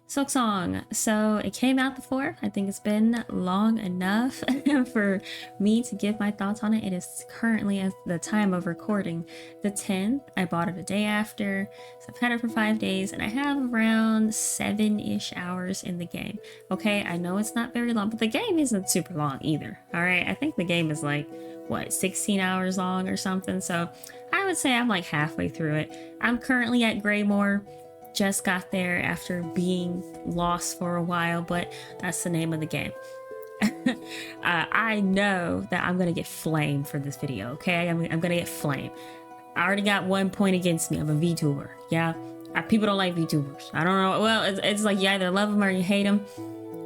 Song. So it came out the 4th. I think it's been long enough for me to give my thoughts on it. It is currently, at the time of recording, the 10th. I bought it a day after, so I've had it for 5 days, and I have around 7-ish hours in the game. Okay, I know it's not very long, but the game isn't super long either. All right, I think the game is like, what, 16 hours long or something. So I would say I'm like halfway through it. I'm currently at Greymoor. Just got there after being lost for a while, but that's the name of the game. I know that I'm gonna get flamed for this video, okay? I'm gonna get flamed. I already got 1 point against me. I'm a VTuber, yeah? People don't like VTubers. I don't know. Well, it's like you either love them or you hate them.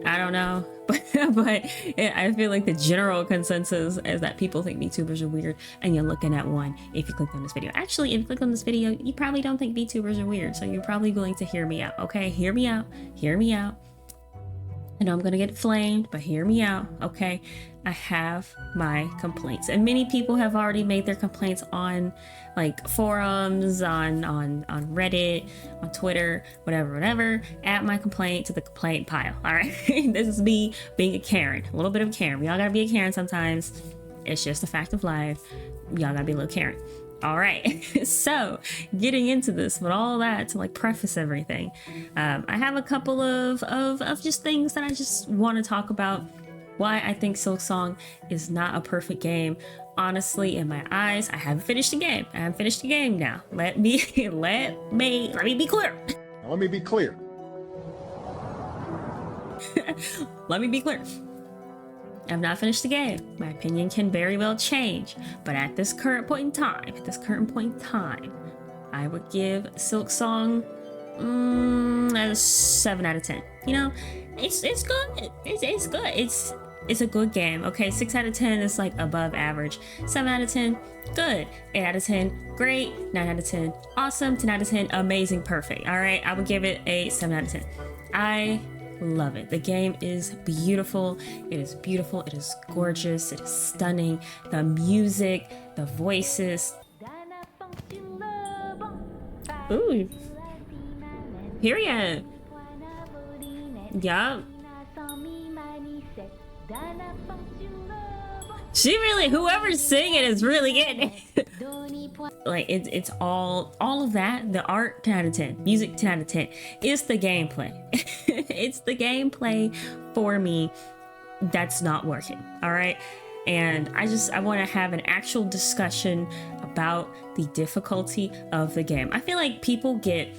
I don't know. But I feel like the general consensus is that people think VTubers are weird, and you're looking at one if you click on this video. Actually, if you click on this video, you probably don't think VTubers are weird, so you're probably going to hear me out, okay? Hear me out. Hear me out. I know I'm gonna get flamed, but hear me out, okay? I have my complaints, and many people have already made their complaints on like forums, on Reddit, on Twitter, whatever. Add my complaint to the complaint pile. All right. This is me being a Karen, a little bit of a Karen. We all gotta be a Karen sometimes. It's just a fact of life. Y'all gotta be a little Karen. All right. So getting into this with all that to like preface everything, I have a couple of just things that I just want to talk about. Why I think Silksong is not a perfect game. Honestly, in my eyes, I haven't finished the game. I haven't finished the game now. Let me be clear. Let me be clear. Let me be clear. I've not finished the game. My opinion can very well change, but at this current point in time, I would give Silksong a 7 out of 10. You know, it's good. It's good. It's a good game. Okay, 6 out of 10 is like above average. 7 out of 10, good. 8 out of 10, great. 9 out of 10, awesome. 10 out of 10, amazing, perfect. All right, I would give it a 7 out of 10. I love it. The game is beautiful. It is beautiful. It is gorgeous. It is stunning. The music, the voices. Ooh. Period. Yup. She really, whoever's singing is really getting it. Like it's all of that. The art, 10 out of 10. Music, 10 out of 10. It's the gameplay. It's the gameplay for me that's not working. All right. And I want to have an actual discussion about the difficulty of the game. I feel like people get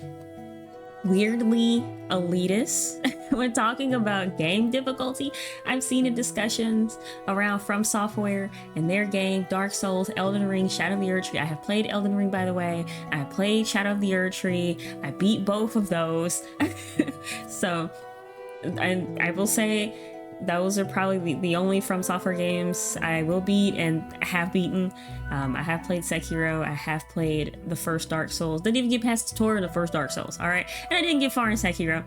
weirdly elitist when talking about game difficulty. I've seen in discussions around From Software and their game Dark Souls, Elden Ring, Shadow of the Erd Tree. I have played Elden Ring, by the way. I have played Shadow of the Erd Tree. I beat both of those. So I will say those are probably the only From Software games I will beat and have beaten. I have played Sekiro. I have played the first Dark Souls. Didn't even get past the tutorial in the first Dark Souls. All right, and I didn't get far in Sekiro.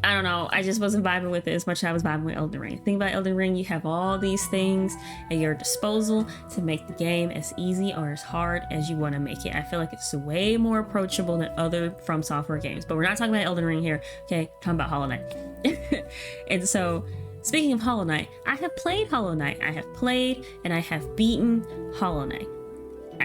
I don't know. I just wasn't vibing with it as much as I was vibing with Elden Ring. The thing about Elden Ring, you have all these things at your disposal to make the game as easy or as hard as you want to make it. I feel like it's way more approachable than other From Software games. But we're not talking about Elden Ring here. Okay, we're talking about Hollow Knight. And so, speaking of Hollow Knight, I have played Hollow Knight. I have played and I have beaten Hollow Knight.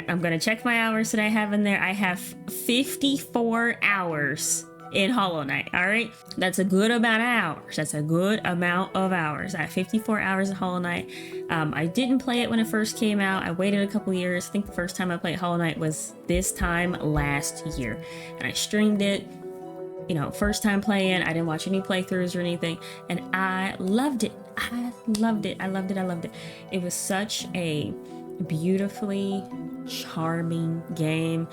I'm gonna check my hours that I have in there. I have 54 hours in Hollow Knight. All right, that's a good amount of hours. That's a good amount of hours. I have 54 hours in Hollow Knight. I didn't play it when it first came out. I waited a couple years. I think the first time I played Hollow Knight was this time last year, and I streamed it. You know, first time playing. I didn't watch any playthroughs or anything, and I loved it. I loved it. It was such a beautifully charming game.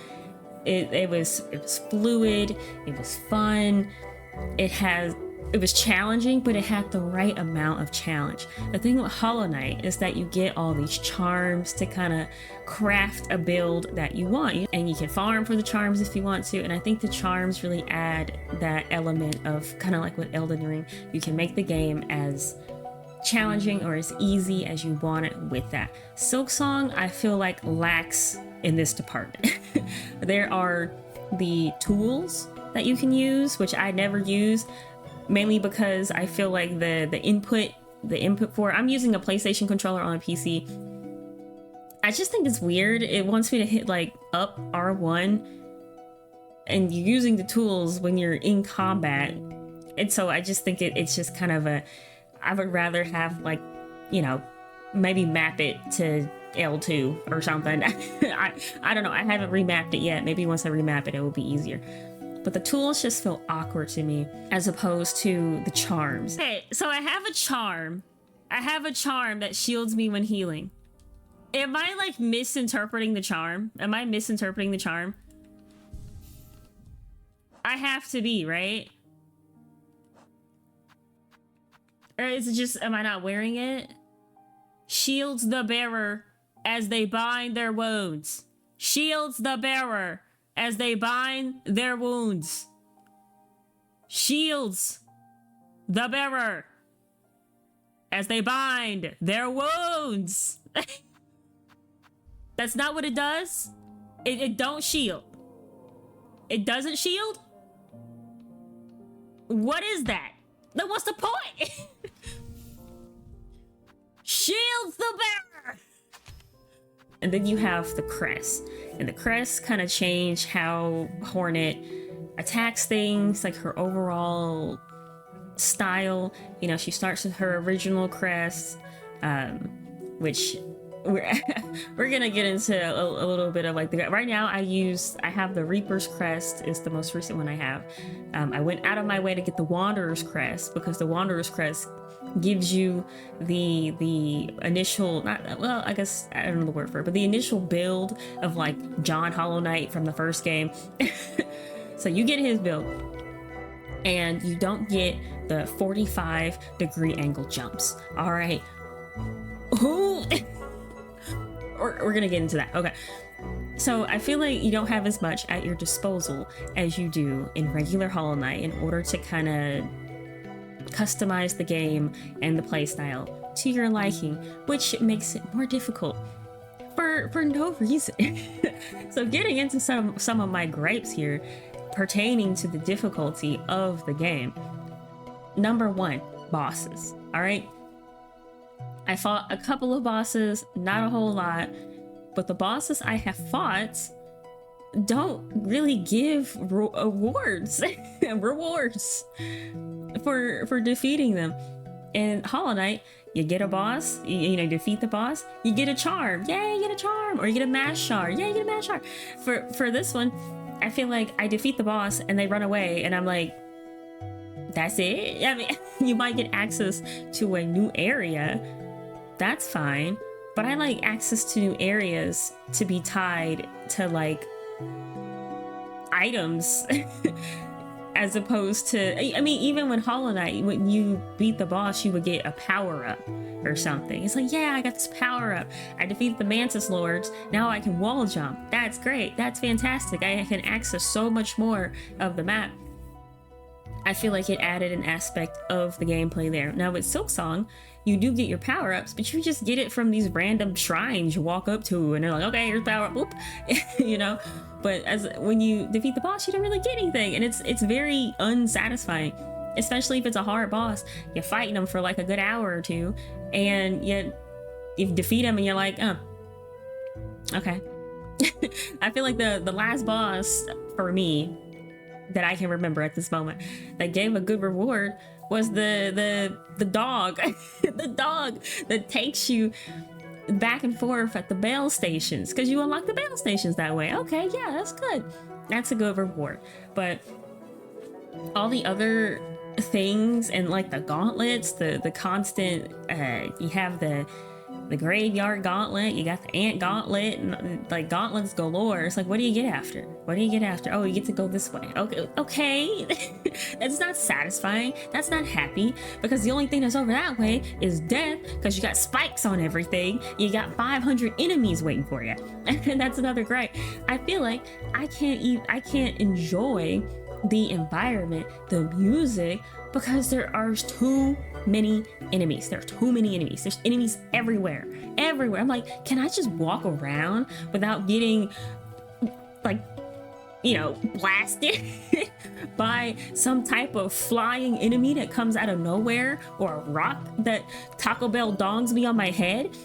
It was fluid. It was fun. It was challenging, but it had the right amount of challenge. The thing with Hollow Knight is that you get all these charms to kind of craft a build that you want, and you can farm for the charms if you want to. And I think the charms really add that element of kind of like with Elden Ring. You can make the game as challenging or as easy as you want it with that. Silksong, I feel like lacks in this department. There are the tools that you can use, which I never use, mainly because I feel like the input for it, I'm using a PlayStation controller on a PC. I just think it's weird. It wants me to hit like up R1 and you're using the tools when you're in combat. And so I just think it's just kind of I would rather have, like, you know, maybe map it to L2 or something. I don't know. I haven't remapped it yet. Maybe once I remap it, it will be easier. But the tools just feel awkward to me as opposed to the charms. Okay, so I have a charm. I have a charm that shields me when healing. Am I like misinterpreting the charm? Am I misinterpreting the charm? I have to be, right? Or is it just, am I not wearing it? Shields the bearer as they bind their wounds. Shields the bearer as they bind their wounds. Shields the bearer as they bind their wounds. That's not what it does. It don't shield. It doesn't shield? What is that? Then what's the point? Shields the bearer. And then you have the crest. And the crest kind of change how Hornet attacks things, like her overall style. You know, she starts with her original crest, which we're gonna get into a little bit of like right now. I have the Reaper's crest is the most recent one I have. I went out of my way to get the Wanderer's crest because the Wanderer's crest gives you the initial, not, well, I guess I don't know the word for it, but the initial build of like John Hollow Knight from the first game. So you get his build and you don't get the 45-degree angle jumps. All right. Who? We're gonna get into that. Okay. So I feel like you don't have as much at your disposal as you do in regular Hollow Knight in order to kind of customize the game and the playstyle to your liking, which makes it more difficult for no reason. So getting into some of my gripes here pertaining to the difficulty of the game. Number one, bosses. All right. I fought a couple of bosses, not a whole lot, but the bosses I have fought don't really give rewards for defeating them. In Hollow Knight, you get a boss, you know, defeat the boss, you get a charm, yay, you get a charm, or you get a mash shard, yay, you get a mash shard. For this one, I feel like I defeat the boss and they run away, and I'm like, that's it? I mean, you might get access to a new area, that's fine, but I like access to new areas to be tied to like items as opposed to, I mean, even when Hollow Knight, when you beat the boss, you would get a power-up or something. It's like, yeah, I got this power-up. I defeated the Mantis Lords. Now I can wall jump. That's great. That's fantastic. I can access so much more of the map. I feel like it added an aspect of the gameplay there. Now with Silksong, you do get your power-ups, but you just get it from these random shrines you walk up to and they're like, okay, here's power-up, whoop. You know? But when you defeat the boss, you don't really get anything, and it's very unsatisfying, especially if it's a hard boss. You're fighting them for like a good hour or two, and you defeat them, and you're like, oh, okay. I feel like the last boss for me that I can remember at this moment that gave a good reward was the dog, the dog that takes you back and forth at the bell stations, because you unlock the bell stations that way. Okay, yeah, that's good. That's a good reward. But all the other things, and like the gauntlets, the constant, you have the graveyard gauntlet, you got the ant gauntlet, and like gauntlets galore. It's like, what do you get after? What do you get after? Oh, you get to go this way. Okay. That's not satisfying. That's not happy, because the only thing that's over that way is death, because you got spikes on everything. You got 500 enemies waiting for you. And that's another gripe. I feel like I can't enjoy the environment, the music, because there are too many enemies. There are too many enemies. There's enemies everywhere. I'm like, can I just walk around without getting like you know, blasted by some type of flying enemy that comes out of nowhere, or a rock that Taco Bell dongs me on my head.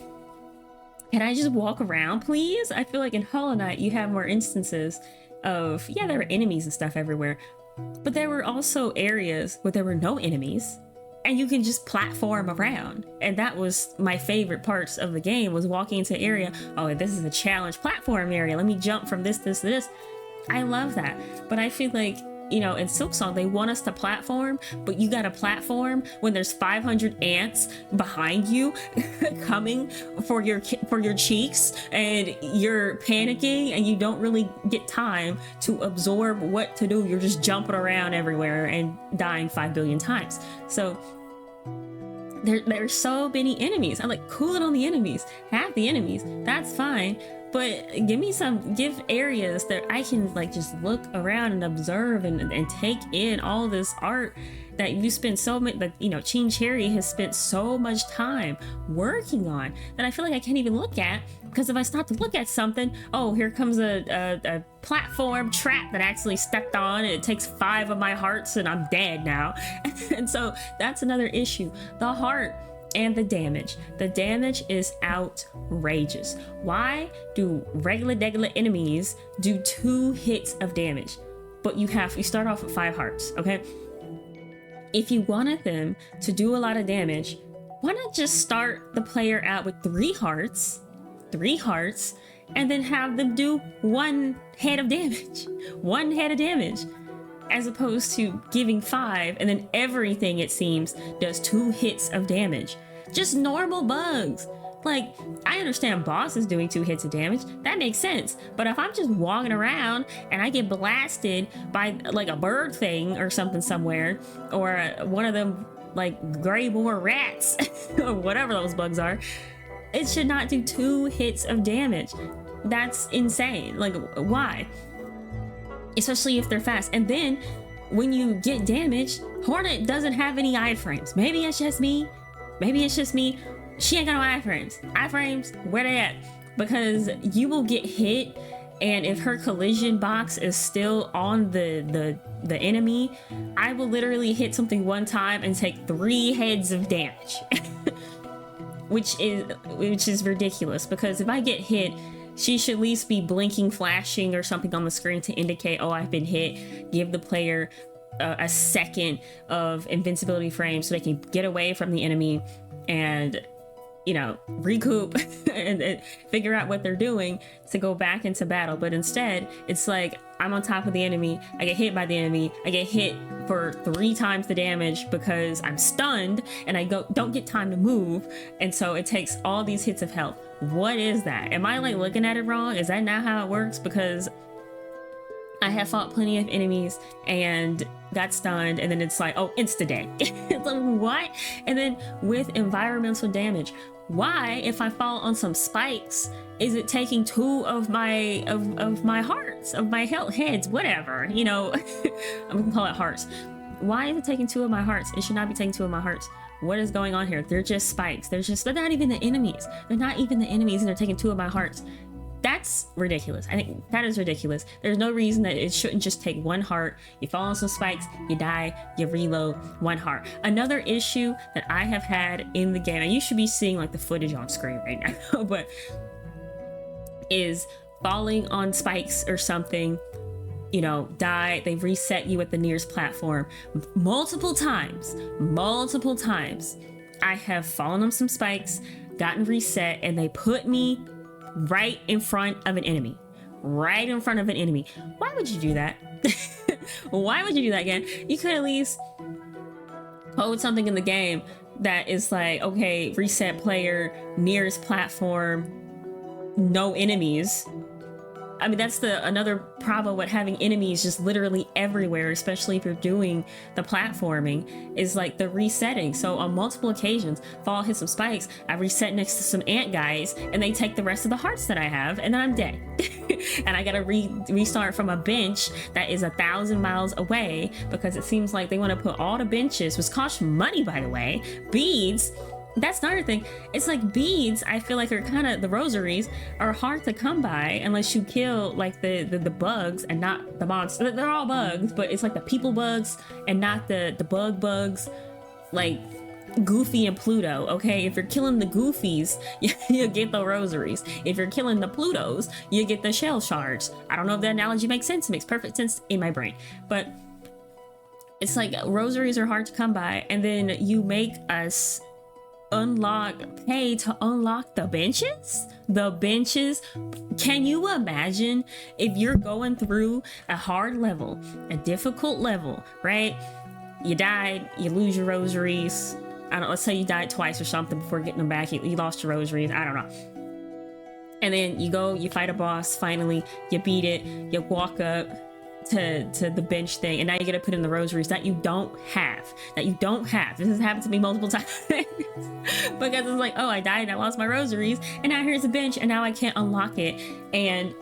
Can I just walk around, please? I feel like in Hollow Knight you have more instances of, yeah, there were enemies and stuff everywhere, but there were also areas where there were no enemies and you can just platform around. And that was my favorite parts of the game, was walking into an area. Oh, this is a challenge platform area. Let me jump from this, this, this. I love that. But I feel like, you know, in Silksong, they want us to platform, but you gotta platform when there's 500 ants behind you coming for your cheeks, and you're panicking and you don't really get time to absorb what to do. You're just jumping around everywhere and dying 5 billion times. So there's so many enemies. I'm like, cool it on the enemies, have the enemies, that's fine. But give areas that I can like just look around and observe and take in all this art that you spend so much, that, you know, Chin Cherry has spent so much time working on, that I feel like I can't even look at, because if I start to look at something, oh, here comes a platform trap that I actually stepped on, and it takes 5 of my hearts and I'm dead now. And so that's another issue. The heart and the damage. The damage is outrageous. Why do regular enemies do 2 hits of damage, but you start off with 5 hearts? Okay, if you wanted them to do a lot of damage, why not just start the player out with 3 hearts, and then have them do 1 head of damage, 1 head of damage, as opposed to giving 5 and then everything, it seems, does 2 hits of damage. Just normal bugs. Like, I understand bosses doing 2 hits of damage, that makes sense, but if I'm just walking around and I get blasted by like a bird thing or something somewhere, or one of them like gray boar rats or whatever those bugs are, it should not do 2 hits of damage. That's insane. Like, why? Especially if they're fast. And then when you get damaged, Hornet doesn't have any iframes. Maybe it's just me. She ain't got no iframes. Iframes, where they at? Because you will get hit, and if her collision box is still on the enemy, I will literally hit something 1 time and take 3 heads of damage. which is ridiculous, because if I get hit, she should at least be blinking, flashing or something on the screen to indicate, oh, I've been hit. Give the player a second of invincibility frames so they can get away from the enemy and, you know, recoup and figure out what they're doing to go back into battle. But instead, it's like, I'm on top of the enemy, I get hit by the enemy, I get hit for 3 times the damage because I'm stunned and I don't get time to move, and so it takes all these hits of health. What is that? Am I like looking at it wrong? Is that not how it works? Because I have fought plenty of enemies and got stunned, and then it's like, oh, insta-dead. It's like, what? And then with environmental damage, why, if I fall on some spikes, is it taking 2 of my hearts, of my heads, whatever, you know? I'm gonna call it hearts. Why is it taking 2 of my hearts? It should not be taking 2 of my hearts. What is going on here? They're just spikes. They're not even the enemies. They're not even the enemies, and they're taking 2 of my hearts. That's ridiculous. I think that is ridiculous. There's no reason that it shouldn't just take 1 heart. You fall on some spikes, you die, you reload, 1 heart. Another issue that I have had in the game, and you should be seeing like the footage on screen right now, but is falling on spikes or something, you know, die, they reset you at the nearest platform. Multiple times, I have fallen on some spikes, gotten reset, and they put me right in front of an enemy. Why would you do that? Why would you do that again? You could at least code something in the game that is like, okay, reset player, nearest platform, no enemies. I mean, that's another problem with having enemies just literally everywhere, especially if you're doing the platforming, is like the resetting. So on multiple occasions, fall, hit some spikes, I reset next to some ant guys, and they take the rest of the hearts that I have, and then I'm dead. And I gotta restart from a bench that is 1,000 miles away, because it seems like they want to put all the benches, which cost money, by the way, beads, that's another thing. It's like beads, I feel like are kind of, the rosaries are hard to come by unless you kill like the bugs and not the monsters. They're all bugs, but it's like the people bugs and not the bugs like Goofy and Pluto. Okay, if you're killing the Goofies, you get the rosaries. If you're killing the Plutos, you get the shell shards. I don't know if that analogy makes sense. It makes perfect sense in my brain, but it's like rosaries are hard to come by, and then you make us pay to unlock the benches. Can you imagine if you're going through a hard level, a difficult level, right? You died, you lose your rosaries. I don't, let's say you died twice or something before getting them back. You lost your rosaries, I don't know. And then you go, you fight a boss, finally you beat it, you walk up to the bench thing, and now you gotta put in the rosaries that you don't have. This has happened to me multiple times. Because it's like, oh, I died and I lost my rosaries, and now here's a bench, and now I can't unlock it. And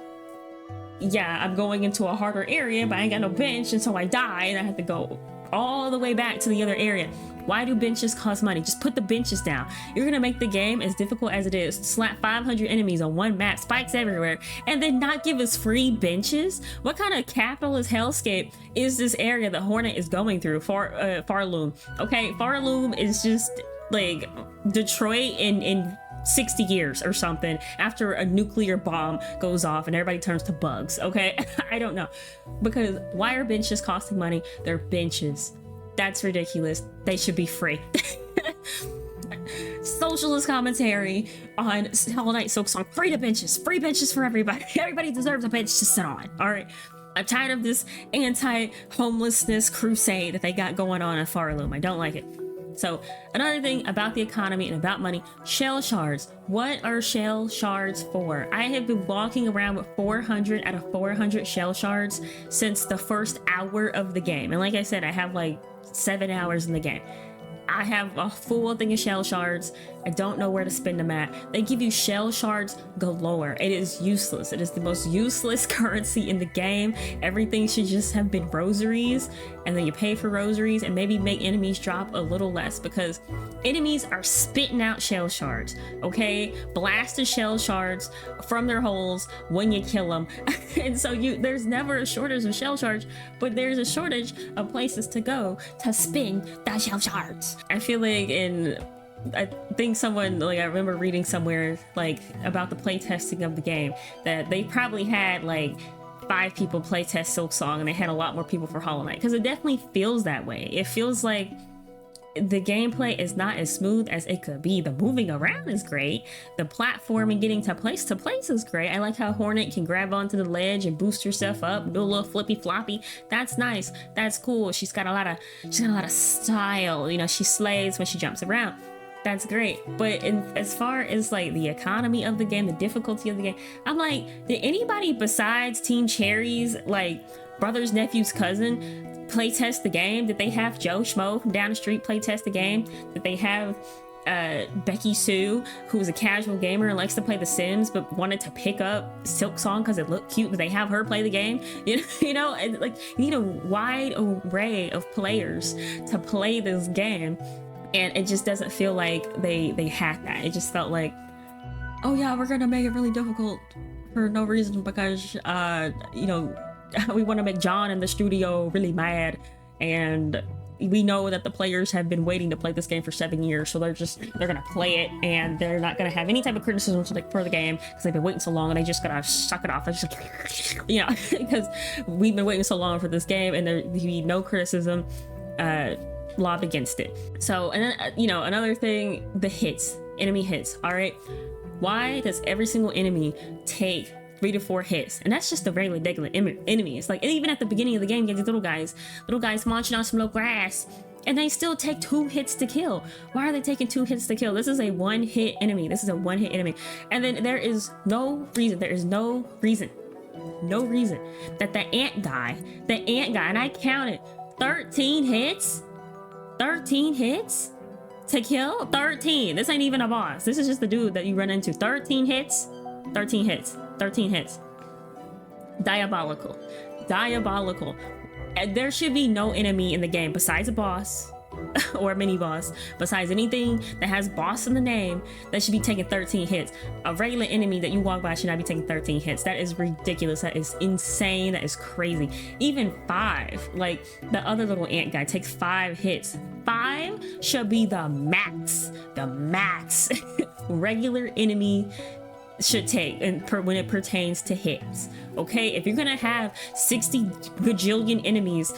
yeah, I'm going into a harder area, but I ain't got no bench, and so I die, and I have to go all the way back to the other area. Why do benches cost money? Just put the benches down. You're gonna make the game as difficult as it is. Slap 500 enemies on one map, spikes everywhere, and then not give us free benches? What kind of capitalist hellscape is this area that Hornet is going through? Farloom. Okay, Farloom is just like Detroit in 60 years or something, after a nuclear bomb goes off and everybody turns to bugs. Okay, I don't know, because why are benches costing money? They're benches. That's ridiculous. They should be free. Socialist commentary on Hollow Knight Silksong. Free benches for everybody. Everybody deserves a bench to sit on. All right, I'm tired of this anti-homelessness crusade that they got going on in Farloom. I don't like it. So another thing about the economy and about money, shell shards. What are shell shards for? I have been walking around with 400 out of 400 shell shards since the first hour of the game. And like I said, I have like 7 hours in the game. I have a full thing of shell shards. I don't know where to spend them at. They give you shell shards galore. It is useless. It is the most useless currency in the game. Everything should just have been rosaries, and then you pay for rosaries and maybe make enemies drop a little less, because enemies are spitting out shell shards. Okay, blasted shell shards from their holes when you kill them. And so there's never a shortage of shell shards, but there's a shortage of places to go to spin the shell shards. I feel like I think someone, like, I remember reading somewhere like about the playtesting of the game, that they probably had like 5 people playtest Silksong, and they had a lot more people for Hollow Knight, because it definitely feels that way. It feels like the gameplay is not as smooth as it could be. The moving around is great. The platforming, getting to place is great. I like how Hornet can grab onto the ledge and boost herself up, do a little flippy floppy. That's nice. That's cool. She's got a lot of style. You know, she slays when she jumps around. That's great. But as far as like the economy of the game, the difficulty of the game, I'm like, did anybody besides Team Cherry's like brother's nephew's cousin playtest the game? Did they have Joe Schmo from down the street playtest the game? Did they have Becky Sue, who was a casual gamer and likes to play The Sims but wanted to pick up Silksong because it looked cute? Did they have her play the game? You know, and like, you need a wide array of players to play this game, and it just doesn't feel like they had that. It just felt like, oh yeah, we're gonna make it really difficult for no reason because you know, we want to make John in the studio really mad, and we know that the players have been waiting to play this game for 7 years, so they're gonna play it, and they're not gonna have any type of criticism for the game because they've been waiting so long, and they just gotta suck it off. They're just, you know, because we've been waiting so long for this game, and there'd be no criticism lobbed against it. So, and then you know, another thing, the hits, enemy hits. All right, why does every single enemy take 3 to 4 hits? And that's just a regular enemy. It's like, and even at the beginning of the game, you get these little guys munching on some low grass, and they still take 2 hits to kill. Why are they taking 2 hits to kill? This is a one-hit enemy. And then there is no reason that the ant guy, and I counted 13 hits to kill. 13. This ain't even a boss. This is just the dude that you run into. 13 hits. Diabolical. And there should be no enemy in the game besides a boss or mini boss, besides anything that has boss in the name, that should be taking 13 hits. A regular enemy that you walk by should not be taking 13 hits. That is ridiculous. That is insane. That is crazy. Even 5, like the other little ant guy, takes 5 hits. 5 should be the max. The max regular enemy should take, and when it pertains to hits. Okay, if you're gonna have 60 gajillion enemies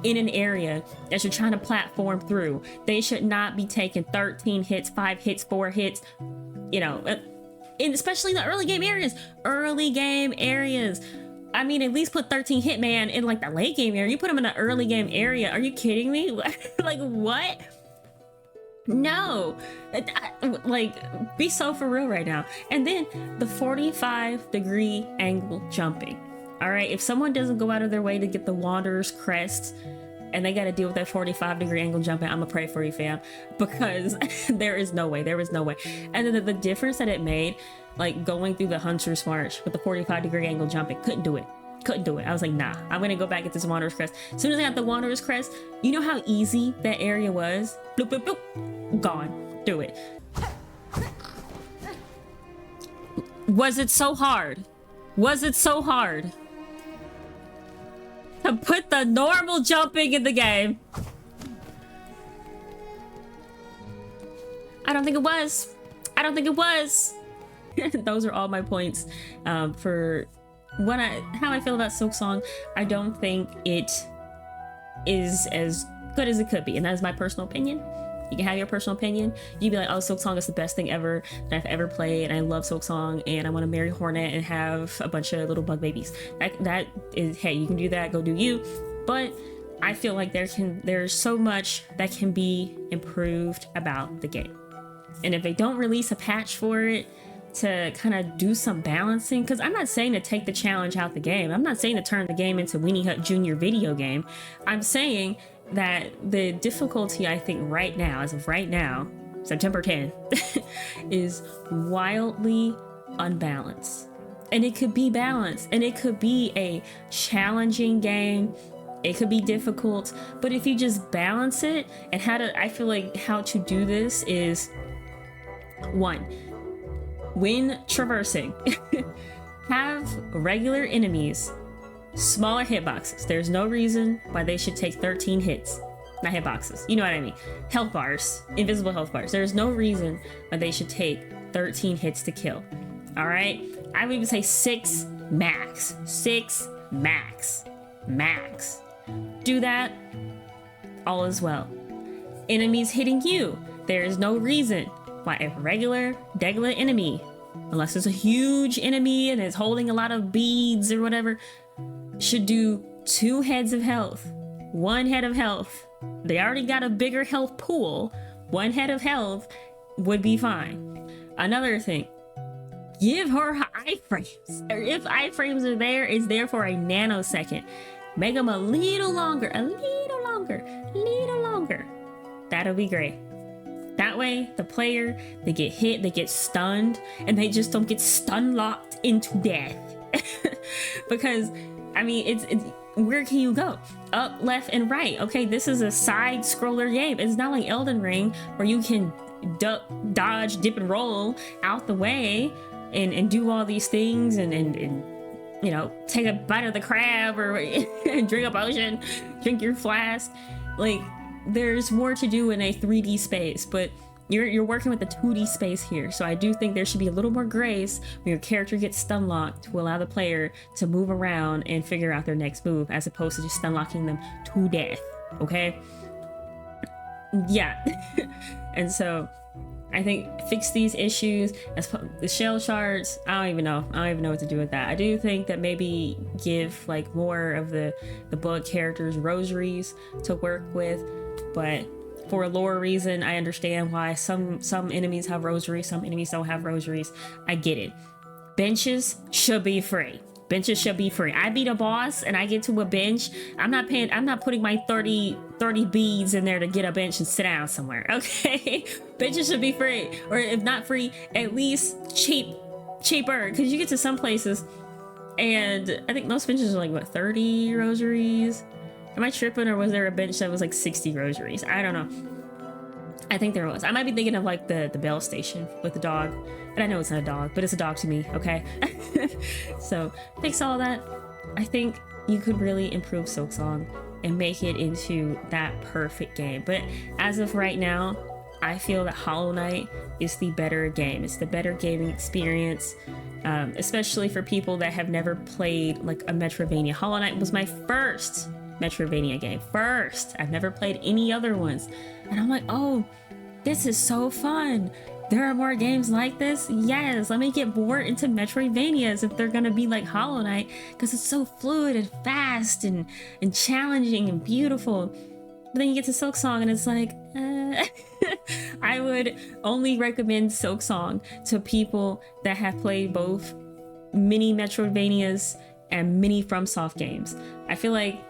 in an area that you're trying to platform through, they should not be taking 13 hits, 5 hits, 4 hits, you know, especially the early game areas. I mean, at least put 13 hitman in like the late game area. You put them in the early game area. Are you kidding me? Like, what? No, like, be so for real right now. And then the 45-degree angle jumping. All right, if someone doesn't go out of their way to get the Wanderer's Crest and they got to deal with that 45-degree angle jumping, I'm gonna pray for you, fam, because there is no way. And then the difference that it made, like going through the Hunter's March with the 45-degree angle jumping, couldn't do it. I was like, nah, I'm gonna go back at this Wanderer's Crest. As soon as I got the Wanderer's Crest, you know how easy that area was? Bloop, bloop, bloop. Gone. Do it. Was it so hard? To put the normal jumping in the game? I don't think it was. Those are all my points for how I feel about Silksong. I don't think it is as good as it could be, and that is my personal opinion. You can have your personal opinion. You'd be like, oh, Silksong is the best thing ever that I've ever played, and I love Silksong, and I want to marry Hornet and have a bunch of little bug babies. That is, hey, you can do that, go do you. But I feel like there's so much that can be improved about the game. And if they don't release a patch for it to kind of do some balancing, because I'm not saying to take the challenge out the game. I'm not saying to turn the game into Weenie Hut Junior video game. I'm saying that the difficulty, I think right now, as of right now, September 10th, is wildly unbalanced. And it could be balanced, and it could be a challenging game. It could be difficult, but if you just balance it, and I feel like how to do this is, 1, when traversing, have regular enemies smaller hitboxes. There's no reason why they should take 13 hits. Not hitboxes, you know what I mean. Health bars, invisible health bars. There's no reason why they should take 13 hits to kill. All right, I would even say 6 max. 6 max. Do that, all is well. Enemies hitting you. There is no reason why a regular enemy, unless it's a huge enemy and is holding a lot of beads or whatever, should do 2 heads of health. 1 head of health. They already got a bigger health pool. 1 head of health would be fine. Another thing, give her iframes. Or if iframes are there, it's there for a nanosecond. Make them a little longer. That'll be great. That way, the player, they get hit, they get stunned, and they just don't get stun locked into death. Because, I mean, it's where can you go? Up, left, and right. Okay, this is a side scroller game. It's not like Elden Ring where you can duck, dodge, dip, and roll out the way and do all these things and you know, take a bite of the crab or drink a potion, drink your flask. Like, there's more to do in a 3D space, but you're working with the 2D space here. So I do think there should be a little more grace when your character gets stun locked to allow the player to move around and figure out their next move, as opposed to just stun locking them to death. Okay? Yeah. And so I think fix these issues. As the shell shards, I don't even know what to do with that. I do think that maybe give like more of the bug characters rosaries to work with, but for a lore reason, I understand why some enemies have rosaries, some enemies don't have rosaries. I get it. Benches should be free. I beat a boss and I get to a bench. I'm not putting my 30 beads in there to get a bench and sit down somewhere. Okay. Benches should be free, or if not free, at least cheaper, because you get to some places and I think most benches are like, what, 30 rosaries, Am I tripping, or was there a bench that was like 60 rosaries? I don't know. I think there was. I might be thinking of like the bell station with the dog, but I know it's not a dog, but it's a dog to me, okay? So fix all that. I think you could really improve Silksong and make it into that perfect game. But as of right now, I feel that Hollow Knight is the better game. It's the better gaming experience, especially for people that have never played like a Metroidvania. Hollow Knight was my first Metroidvania game. First. I've never played any other ones. And I'm like, oh, this is so fun. There are more games like this? Yes, let me get more into Metroidvanias if they're gonna be like Hollow Knight, because it's so fluid and fast and challenging and beautiful. But then you get to Silksong and it's like, I would only recommend Silksong to people that have played both mini Metroidvanias and mini FromSoft games. I feel like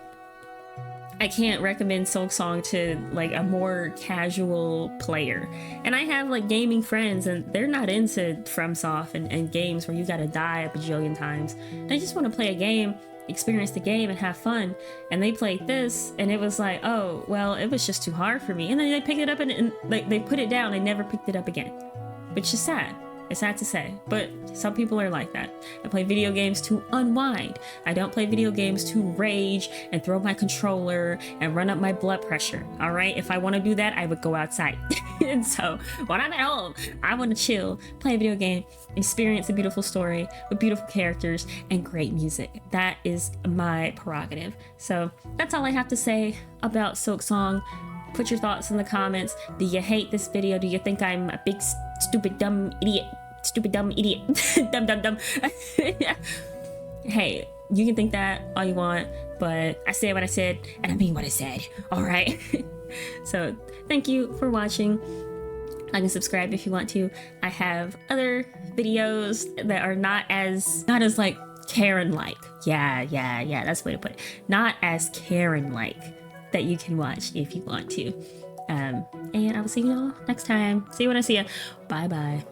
I can't recommend Silksong to like a more casual player. And I have like gaming friends and they're not into FromSoft and games where you gotta die a bajillion times. They just want to play a game, experience the game, and have fun. And they played this and it was like, oh, well, it was just too hard for me. And then they picked it up and like they put it down. They never picked it up again, which is sad. It's sad to say, but some people are like that. I play video games to unwind. I don't play video games to rage and throw my controller and run up my blood pressure. All right, if I want to do that, I would go outside. And so when I'm at home, I want to chill, play a video game, experience a beautiful story with beautiful characters and great music. That is my prerogative. So that's all I have to say about Silksong. Put your thoughts in the comments. Do you hate this video? Do you think I'm a big stupid dumb idiot? Stupid dumb idiot. Dumb. Hey, you can think that all you want, but I said what I said and I mean what I said. All right. So thank you for watching. Like and subscribe if you want to. I have other videos that are not as like Karen-like. Yeah, that's the way to put it. Not as Karen-like, that you can watch if you want to. And I will see you all next time. See you when I see you. Bye bye.